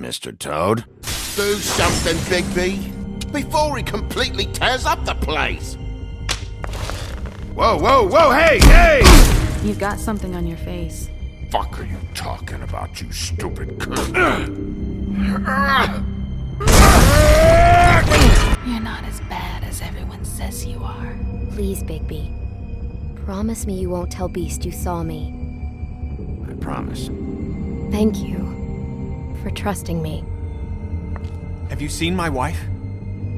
Mr. Toad. Do something, Bigby, before he completely tears up the place. Whoa, whoa, whoa, hey! You've got something on your face. Fuck are you talking about, you stupid cunt? You're not as bad as everyone says you are. Please, Bigby. Promise me you won't tell Beast you saw me. I promise. Thank you for trusting me. Have you seen my wife?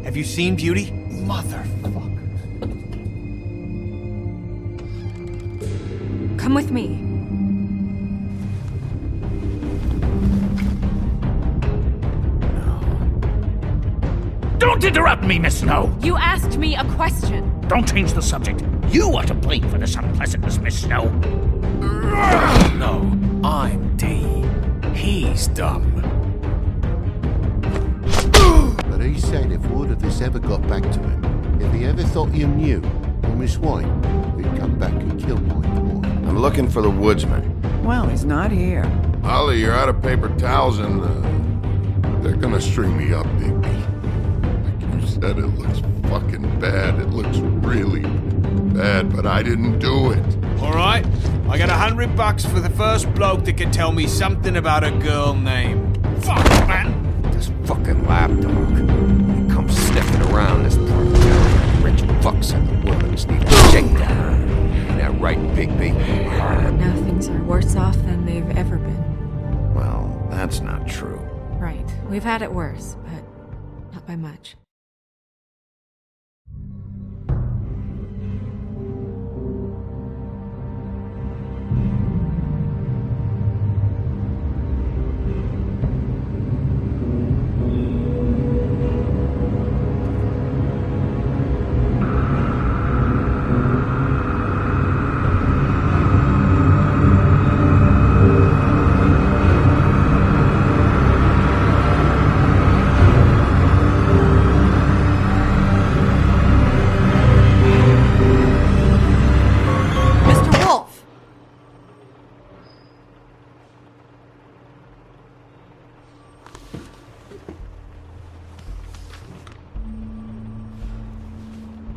Have you seen Beauty? Motherfucker. Come with me. Don't interrupt me, Miss Snow! You asked me a question. Don't change the subject. You are to blame for this unpleasantness, Miss Snow. No, I'm D. He's dumb. But he said if word of this ever got back to him, if he ever thought you knew, or Miss White, he'd come back and kill my boy. I'm looking for the woodsman. Well, he's not here. Ollie, you're out of paper towels and, they're gonna string me up, Bigby. Like you said, it looks fucking bad. It looks really bad, but I didn't do it. Alright, I got $100 for the first bloke that can tell me something about a girl name. Fuck, man! This fucking lapdog. He comes sniffing around this poor town. Rich fucks and the women's need a shakedown. Ain't that right, Bigby? Now things are worse off than they've ever been. Well, that's not true. Right. We've had it worse, but not by much.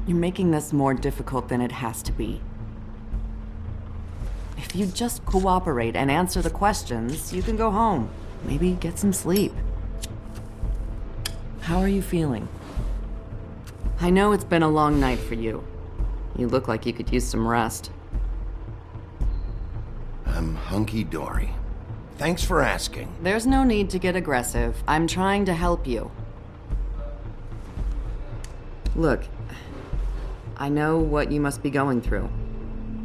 You're making this more difficult than it has to be. If you just cooperate and answer the questions, you can go home. Maybe get some sleep. How are you feeling? I know it's been a long night for you. You look like you could use some rest. I'm hunky-dory. Thanks for asking. There's no need to get aggressive. I'm trying to help you. Look, I know what you must be going through.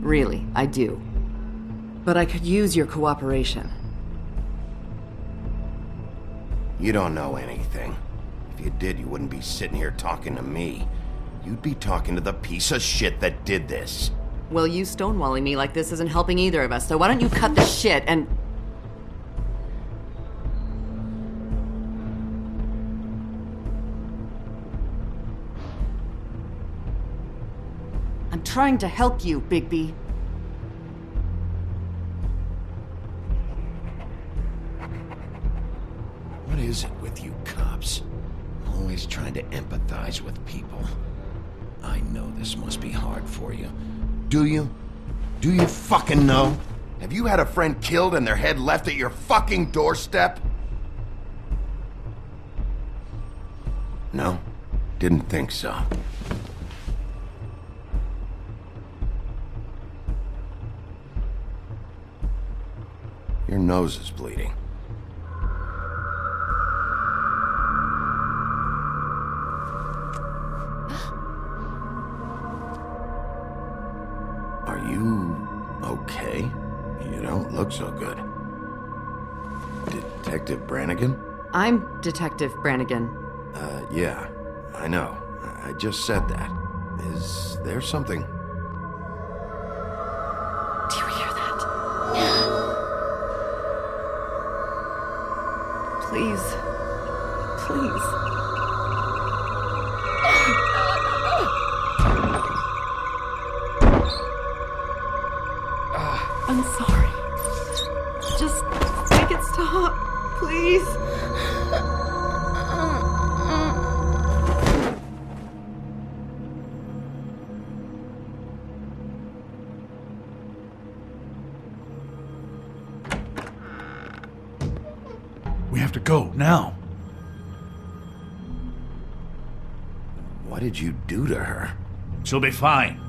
Really, I do. But I could use your cooperation. You don't know anything. If you did, you wouldn't be sitting here talking to me. You'd be talking to the piece of shit that did this. Well, you stonewalling me like this isn't helping either of us, so why don't you cut the shit and... I'm trying to help you, Bigby. What is it with you cops? Always trying to empathize with people. I know this must be hard for you. Do you? Do you fucking know? Have you had a friend killed and their head left at your fucking doorstep? No? Didn't think so. Your nose is bleeding. Are you okay? You don't look so good. Detective Brannigan? I'm Detective Brannigan. Yeah, I know. I just said that. Is there something? Do you hear that? Please. Please. I'm sorry. Just make it stop. Please. We have to go, now. What did you do to her? She'll be fine.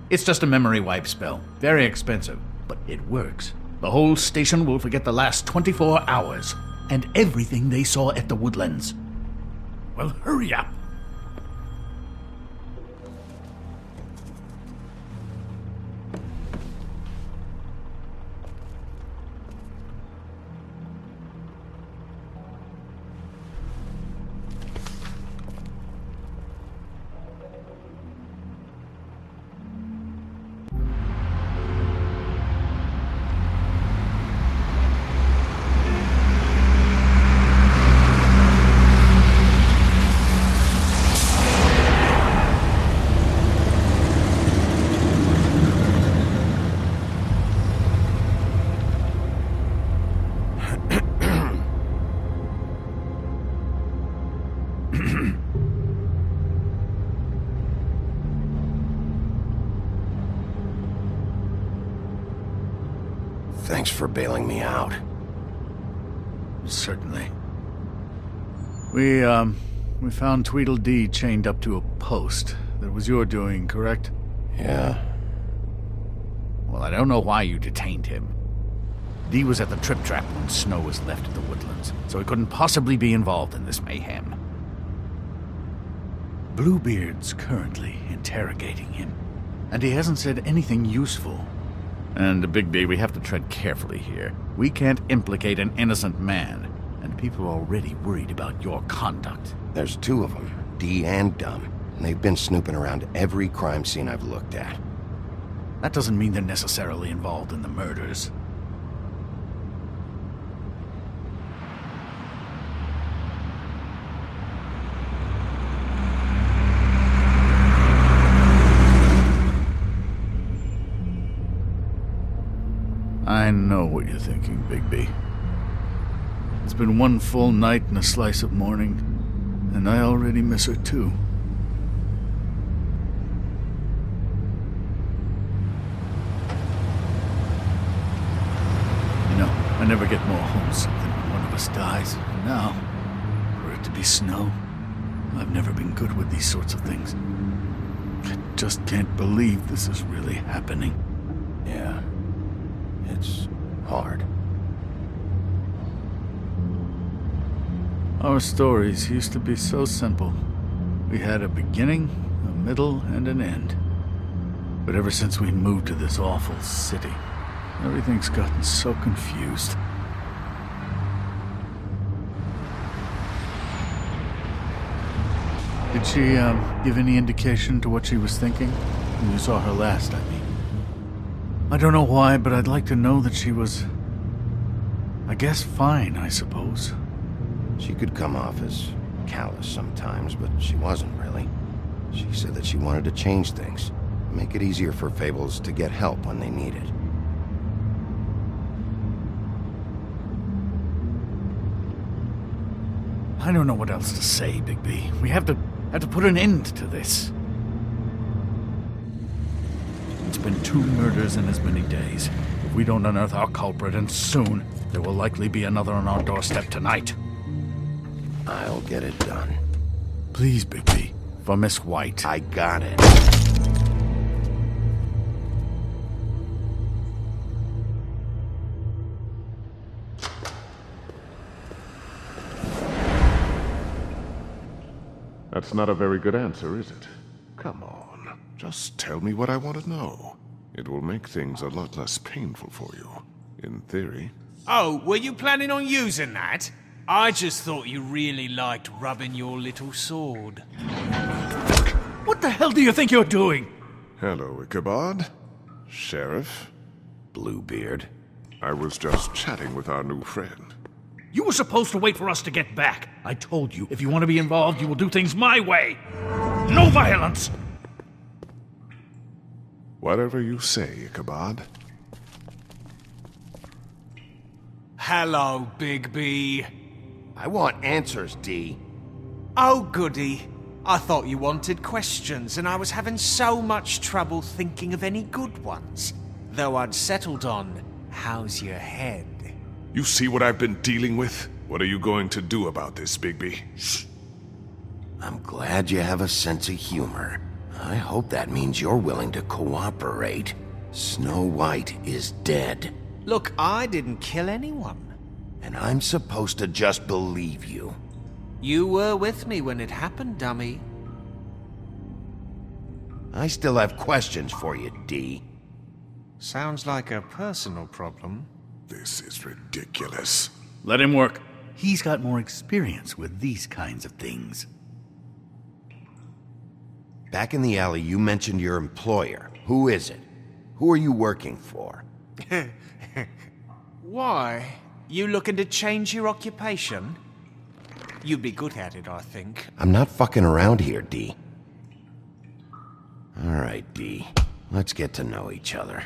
It's just a memory wipe spell. Very expensive, but it works. The whole station will forget the last 24 hours, and everything they saw at the Woodlands. Well, hurry up. Thanks for bailing me out. Certainly. We found Tweedledee chained up to a post. That was your doing, correct? Yeah. Well, I don't know why you detained him. Dee was at the Trip Trap when Snow was left at the Woodlands, so he couldn't possibly be involved in this mayhem. Bluebeard's currently interrogating him, and he hasn't said anything useful. And, Bigby, we have to tread carefully here. We can't implicate an innocent man, and people are already worried about your conduct. There's two of them, Dee and Dunn, and they've been snooping around every crime scene I've looked at. That doesn't mean they're necessarily involved in the murders. I know what you're thinking, Bigby. It's been one full night and a slice of morning, and I already miss her too. You know, I never get more homesick than when one of us dies. And now, for it to be Snow, I've never been good with these sorts of things. I just can't believe this is really happening. Yeah. It's hard. Our stories used to be so simple. We had a beginning, a middle, and an end. But ever since we moved to this awful city, everything's gotten so confused. Did she, give any indication to what she was thinking? When you saw her last, I mean. I don't know why, but I'd like to know that she was, I guess, fine, I suppose. She could come off as callous sometimes, but she wasn't really. She said that she wanted to change things, make it easier for Fables to get help when they need it. I don't know what else to say, Bigby. We have to put an end to this. It's been 2 murders in as many days. If we don't unearth our culprit, and soon, there will likely be another on our doorstep tonight. I'll get it done. Please, Bigby. For Miss White. I got it. That's not a very good answer, is it? Come on. Just tell me what I want to know. It will make things a lot less painful for you. In theory. Oh, were you planning on using that? I just thought you really liked rubbing your little sword. What the hell do you think you're doing? Hello, Ichabod. Sheriff. Bluebeard. I was just chatting with our new friend. You were supposed to wait for us to get back. I told you, if you want to be involved, you will do things my way. No violence! Whatever you say, Ichabod. hello, Big B. I want answers, D. Oh, goody. I thought you wanted questions, and I was having so much trouble thinking of any good ones. Though I'd settled on, how's your head? You see what I've been dealing with? What are you going to do about this, Bigby? I'm glad you have a sense of humor. I hope that means you're willing to cooperate. Snow White is dead. Look, I didn't kill anyone. And I'm supposed to just believe you. You were with me when it happened, dummy. I still have questions for you, D. Sounds like a personal problem. This is ridiculous. Let him work. He's got more experience with these kinds of things. Back in the alley, you mentioned your employer. Who is it? Who are you working for? Why? You looking to change your occupation? You'd be good at it, I think. I'm not fucking around here, D. All right, D. Let's get to know each other.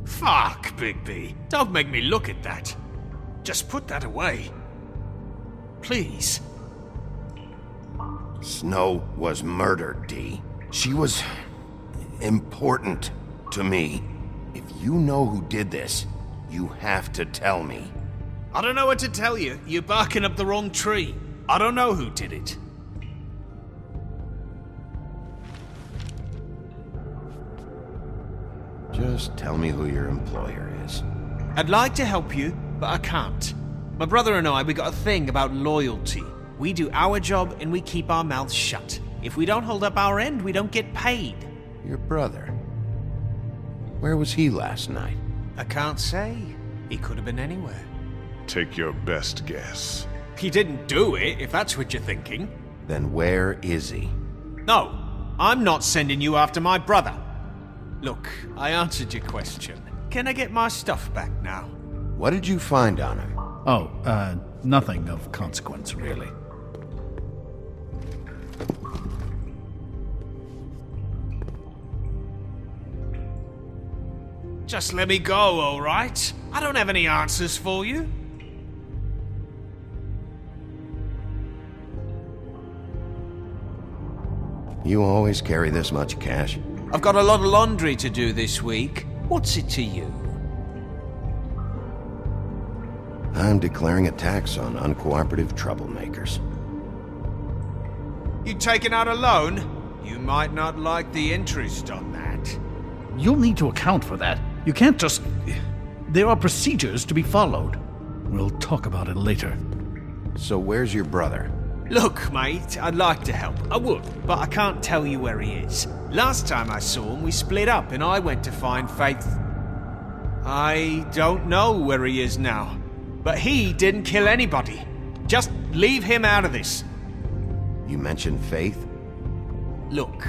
Fuck, Bigby. Don't make me look at that. Just put that away. Please. Snow was murdered, D. She was important to me. If you know who did this, you have to tell me. I don't know what to tell you. You're barking up the wrong tree. I don't know who did it. Just tell me who your employer is. I'd like to help you, but I can't. My brother and I, we got a thing about loyalty. We do our job and we keep our mouths shut. If we don't hold up our end, we don't get paid. Your brother? Where was he last night? I can't say. He could have been anywhere. Take your best guess. He didn't do it, if that's what you're thinking. Then where is he? No, I'm not sending you after my brother. Look, I answered your question. Can I get my stuff back now? What did you find on him? Oh, nothing of consequence, really. Just let me go, all right? I don't have any answers for you. You always carry this much cash? I've got a lot of laundry to do this week. What's it to you? I'm declaring a tax on uncooperative troublemakers. You taking out a loan? You might not like the interest on that. You'll need to account for that. You can't just... There are procedures to be followed. We'll talk about it later. So where's your brother? Look, mate, I'd like to help. I would, but I can't tell you where he is. Last time I saw him, we split up and I went to find Faith. I don't know where he is now, but he didn't kill anybody. Just leave him out of this. You mentioned Faith? Look,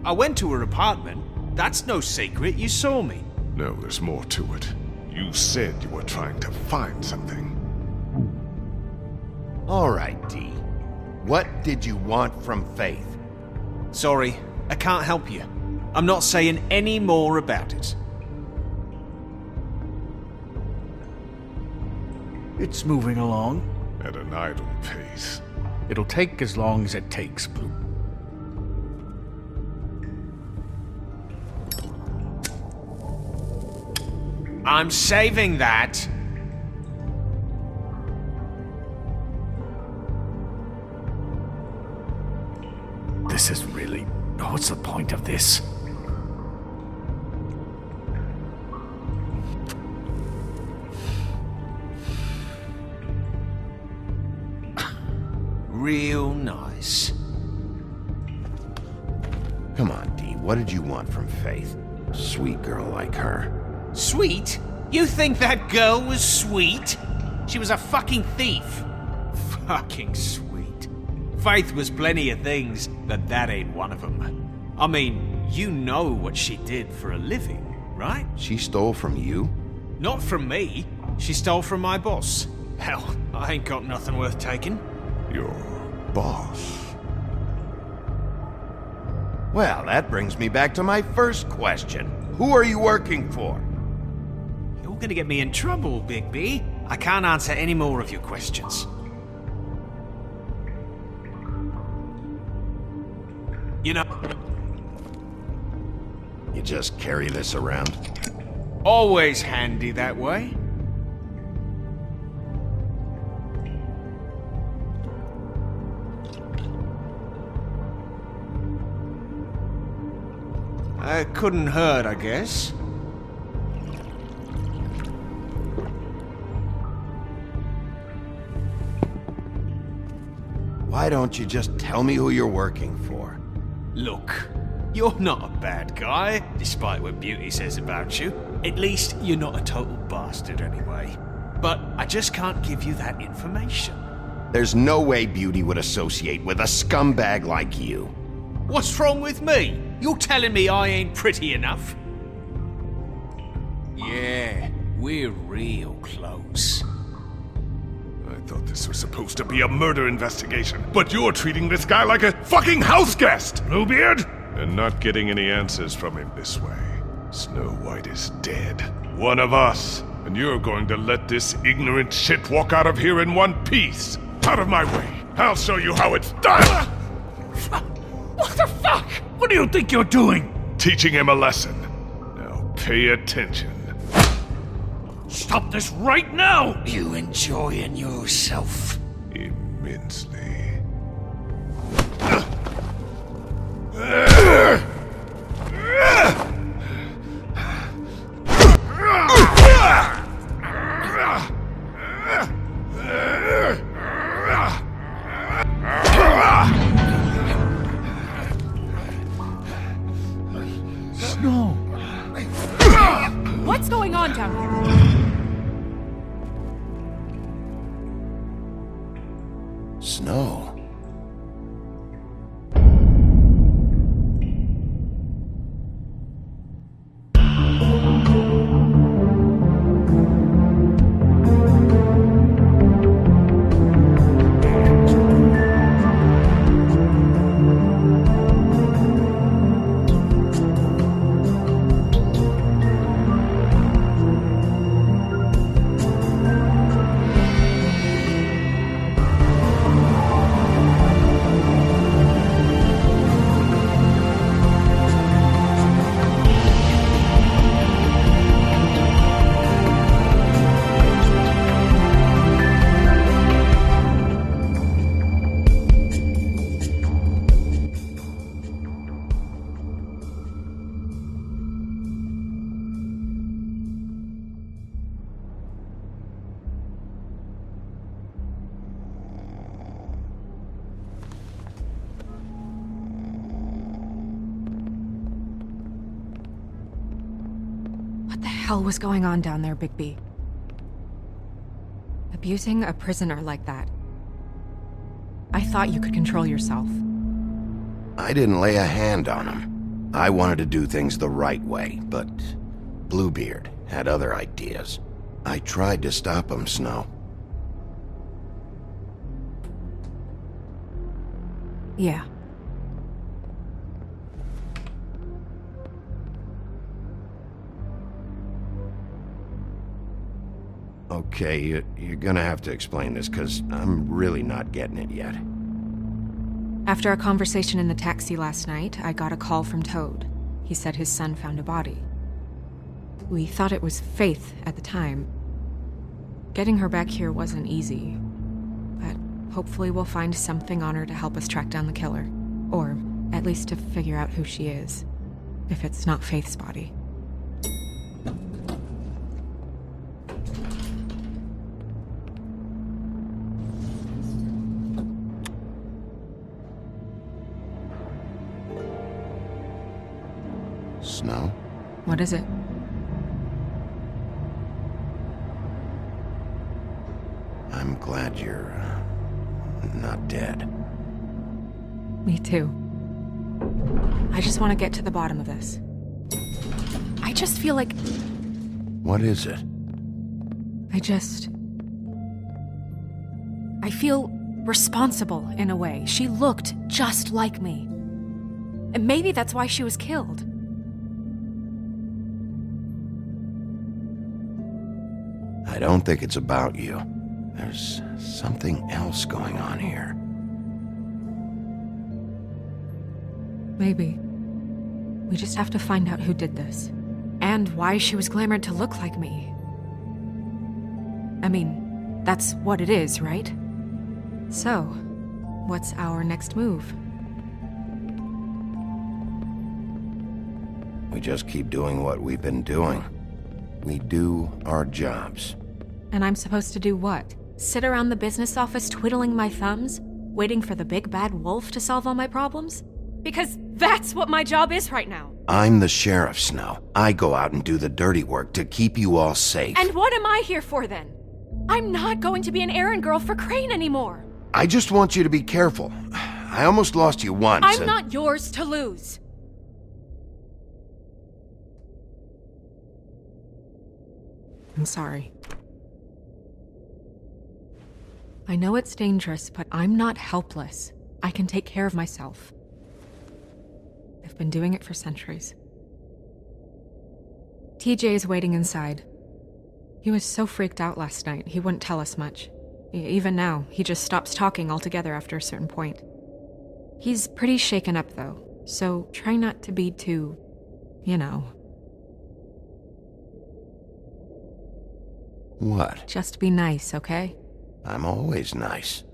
I went to her apartment. That's no secret, you saw me. No, there's more to it. You said you were trying to find something. All right, D. What did you want from Faith? Sorry, I can't help you. I'm not saying any more about it. It's moving along. At an idle pace. It'll take as long as it takes, Blue. I'm saving that. This is really... What's the point of this? Real nice. Come on, D. What did you want from Faith? Sweet girl like her. Sweet? You think that girl was sweet? She was a fucking thief. Fucking sweet. Faith was plenty of things, but that ain't one of them. I mean, you know what she did for a living, right? She stole from you? Not from me. She stole from my boss. Hell, I ain't got nothing worth taking. Your boss? Well, that brings me back to my first question. Who are you working for? You're gonna get me in trouble, Bigby. I can't answer any more of your questions. You know... You just carry this around? Always handy that way. It couldn't hurt, I guess. Why don't you just tell me who you're working for? Look, you're not a bad guy, despite what Beauty says about you. At least, you're not a total bastard anyway. But I just can't give you that information. There's no way Beauty would associate with a scumbag like you. What's wrong with me? You're telling me I ain't pretty enough? Yeah, we're real close. I thought this was supposed to be a murder investigation, but you're treating this guy like a fucking house guest, Bluebeard! And not getting any answers from him this way. Snow White is dead. One of us. And you're going to let this ignorant shit walk out of here in one piece. Out of my way. I'll show you how it's done! What the fuck? What do you think you're doing? Teaching him a lesson. Now pay attention. Stop this right now! You enjoying yourself? Immensely. No. What's going on down here? Snow. What the hell was going on down there, Bigby? Abusing a prisoner like that. I thought you could control yourself. I didn't lay a hand on him. I wanted to do things the right way, but Bluebeard had other ideas. I tried to stop him, Snow. Yeah. Okay, you're gonna have to explain this, because I'm really not getting it yet. After a conversation in the taxi last night, I got a call from Toad. He said his son found a body. We thought it was Faith at the time. Getting her back here wasn't easy, but hopefully we'll find something on her to help us track down the killer. Or at least to figure out who she is, if it's not Faith's body. Snow? What is it? I'm glad you're not dead. Me too. I just want to get to the bottom of this. I just feel like... What is it? I feel responsible in a way. She looked just like me. And maybe that's why she was killed. I don't think it's about you. There's something else going on here. Maybe. We just have to find out who did this. And why she was glamored to look like me. I mean, that's what it is, right? So, what's our next move? We just keep doing what we've been doing. We do our jobs. And I'm supposed to do what? Sit around the business office twiddling my thumbs, waiting for the big bad wolf to solve all my problems? Because that's what my job is right now. I'm the sheriff, Snow. I go out and do the dirty work to keep you all safe. And what am I here for then? I'm not going to be an errand girl for Crane anymore. I just want you to be careful. I almost lost you once. I'm not yours to lose. I'm sorry. I know it's dangerous, but I'm not helpless. I can take care of myself. I've been doing it for centuries. TJ is waiting inside. He was so freaked out last night, he wouldn't tell us much. Even now, he just stops talking altogether after a certain point. He's pretty shaken up, though, so try not to be too, you know. What? Just be nice, okay? I'm always nice.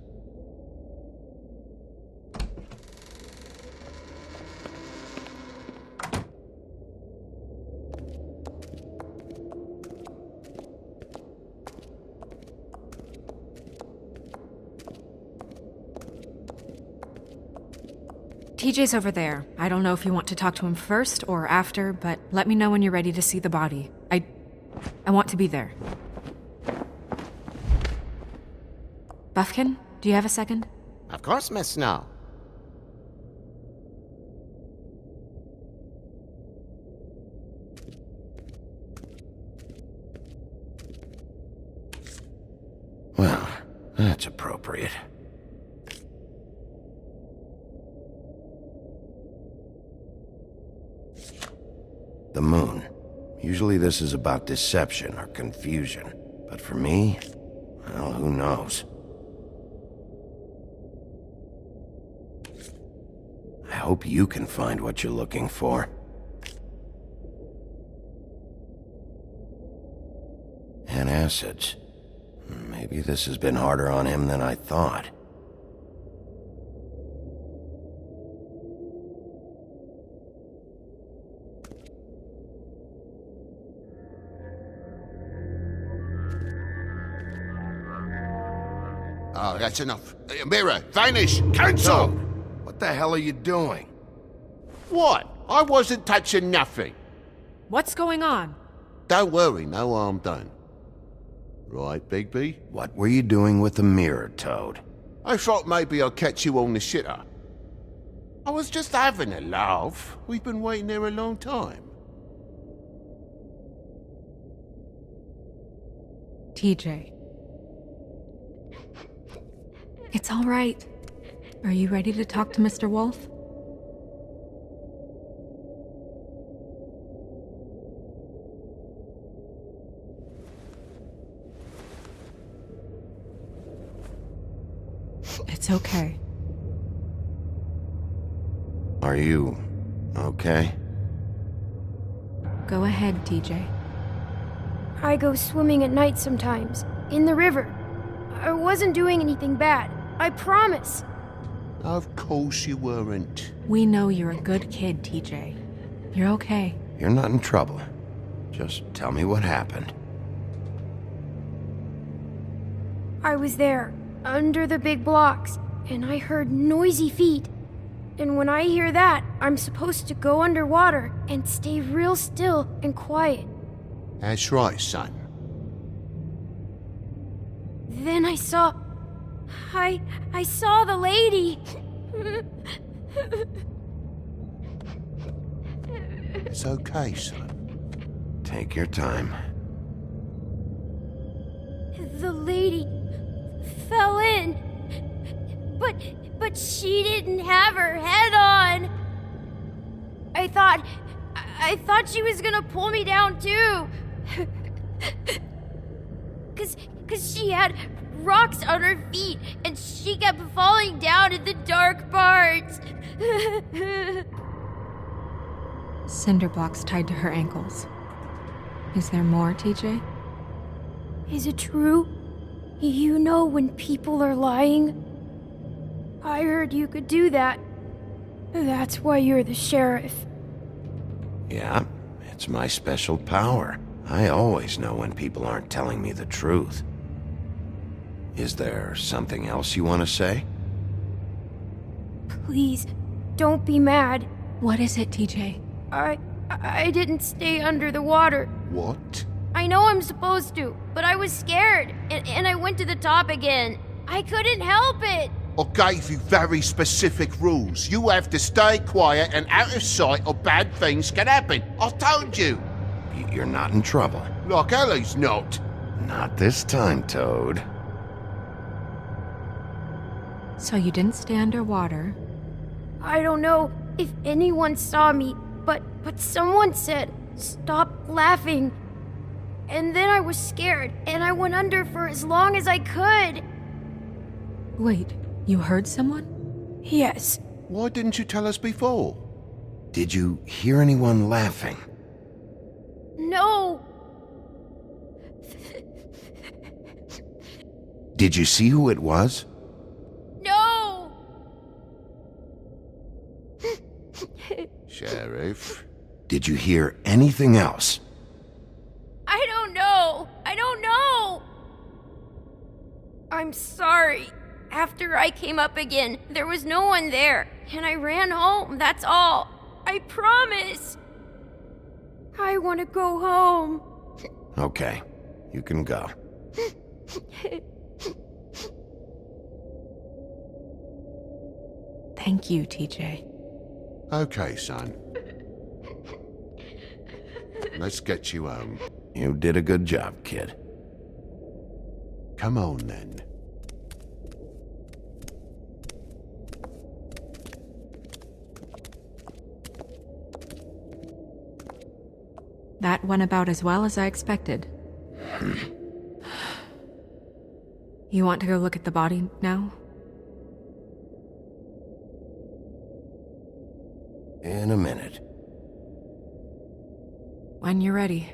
TJ's over there. I don't know if you want to talk to him first or after, but let me know when you're ready to see the body. I want to be there. Buffkin, do you have a second? Of course, Miss Snow. Well, that's appropriate. The moon. Usually this is about deception or confusion. But for me, well, who knows? I hope you can find what you're looking for. And acids. Maybe this has been harder on him than I thought. Oh, that's enough. Mirror, vanish, cancel! What the hell are you doing? What? I wasn't touching nothing. What's going on? Don't worry, no harm done. Right, Bigby? What were you doing with the mirror, Toad? I thought maybe I'd catch you on the shitter. I was just having a laugh. We've been waiting there a long time. TJ. It's all right. Are you ready to talk to Mr. Wolf? It's okay. Are you okay? Go ahead, TJ. I go swimming at night sometimes, in the river. I wasn't doing anything bad, I promise. Of course you weren't. We know you're a good kid, TJ. You're okay. You're not in trouble. Just tell me what happened. I was there, under the big blocks, and I heard noisy feet. And when I hear that, I'm supposed to go underwater and stay real still and quiet. That's right, son. Then I saw the lady. It's okay, son. Take your time. the lady fell in. But she didn't have her head on. I thought she was gonna pull me down too. Cause she had rocks on her feet and she kept falling down in the dark parts. Cinder blocks tied to her ankles. Is there more, TJ? Is it true? You know when people are lying? I heard you could do that. That's why you're the sheriff. Yeah, it's my special power. I always know when people aren't telling me the truth. Is there something else you want to say? Please, don't be mad. What is it, TJ? I didn't stay under the water. What? I know I'm supposed to, but I was scared, and I went to the top again. I couldn't help it. I gave you very specific rules. You have to stay quiet and out of sight or bad things can happen. I told you. You're not in trouble. Like Ellie's not. Not this time, Toad. So you didn't stay underwater? I don't know if anyone saw me, but someone said, "Stop laughing." And then I was scared, and I went under for as long as I could. Wait, you heard someone? Yes. Why didn't you tell us before? Did you hear anyone laughing? No. Did you see who it was? No. Sheriff? Did you hear anything else? I don't know. I'm sorry. After I came up again, there was no one there, and I ran home, that's all. I promise. I want to go home. Okay, you can go. Thank you, TJ. Okay, son. Let's get you home. You did a good job, kid. Come on, then. That went about as well as I expected. You want to go look at the body now? In a minute. When you're ready.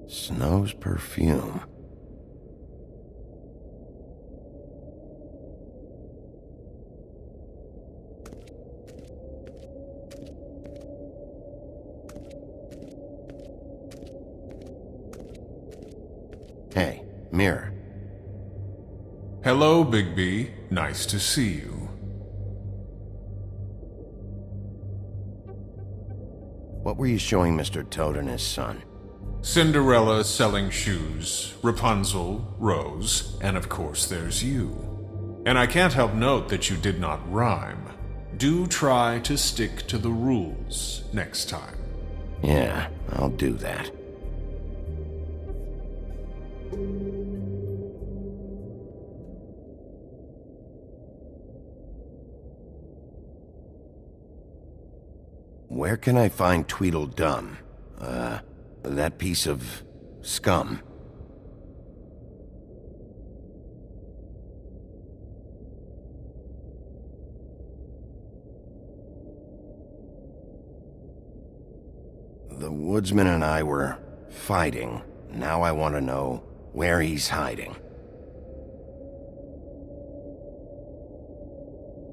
Snow's perfume. Hey, Mirror. Hello, Bigby. Nice to see you. What were you showing Mr. Toad and his son? Cinderella selling shoes, Rapunzel, Rose, and of course there's you. And I can't help note that you did not rhyme. Do try to stick to the rules next time. Yeah, I'll do that. Where can I find Tweedledum? That piece of scum. The woodsman and I were fighting. Now I want to know where he's hiding.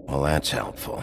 Well, that's helpful.